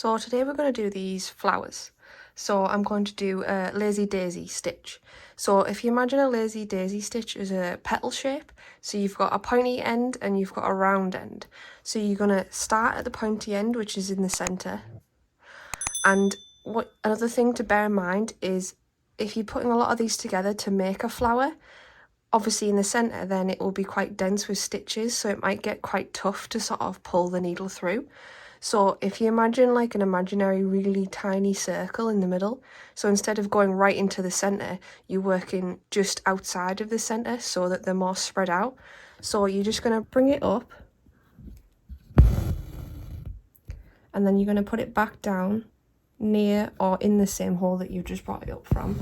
So today we're going to do these flowers. So I'm going to do a lazy daisy stitch. So if you imagine a lazy daisy stitch as a petal shape, so you've got a pointy end and you've got a round end. So you're going to start at the pointy end, which is in the centre. And another thing to bear in mind is if you're putting a lot of these together to make a flower, obviously in the centre then it will be quite dense with stitches, so it might get quite tough to sort of pull the needle through. So if you imagine like an imaginary really tiny circle in the middle, so instead of going right into the centre, you're working just outside of the centre so that they're more spread out. So you're just going to bring it up and then you're going to put it back down near or in the same hole that you just brought it up from.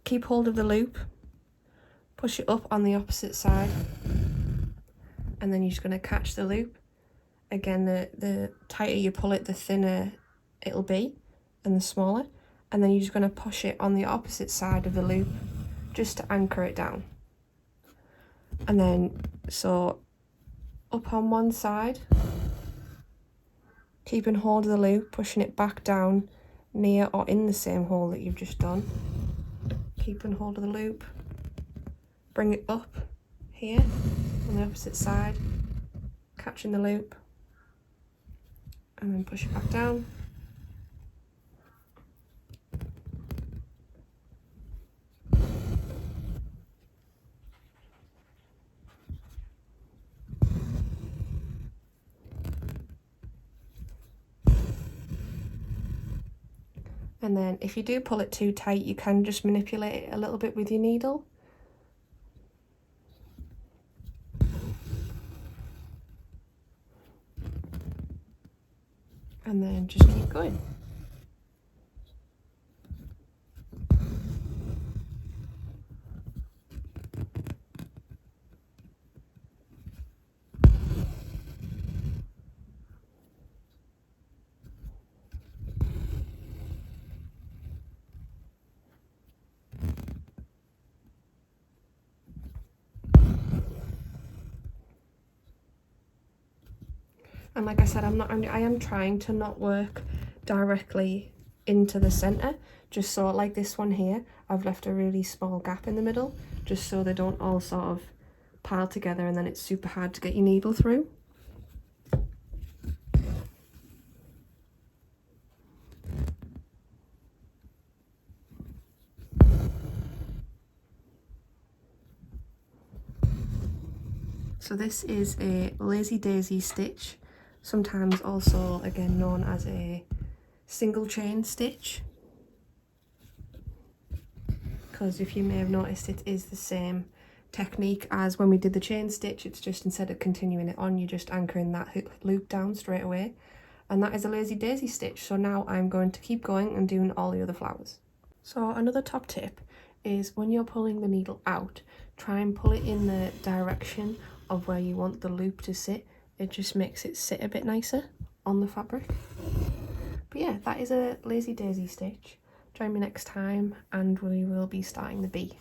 Keep hold of the loop, push it up on the opposite side, and then you're just going to catch the loop. Again, the tighter you pull it, the thinner it'll be, and the smaller. And then you're just going to push it on the opposite side of the loop, just to anchor it down. And then, so, up on one side, keeping hold of the loop, pushing it back down, near or in the same hole that you've just done. Keeping hold of the loop, bring it up here, on the opposite side, catching the loop, and then push it back down. And then if you do pull it too tight, you can just manipulate it a little bit with your needle. And then just keep going. And like I said, I am trying to not work directly into the centre, just so like this one here, I've left a really small gap in the middle, just so they don't all sort of pile together and then it's super hard to get your needle through. So this is a lazy daisy stitch, sometimes also again known as a single chain stitch, because if you may have noticed, it is the same technique as when we did the chain stitch. It's just instead of continuing it on, you're just anchoring that loop down straight away, and that is a lazy daisy stitch. So now I'm going to keep going and doing all the other flowers. So another top tip is when you're pulling the needle out, try and pull it in the direction of where you want the loop to sit. It just makes it sit a bit nicer on the fabric. But yeah, that is a lazy daisy stitch. Join me next time and we will be starting the bee.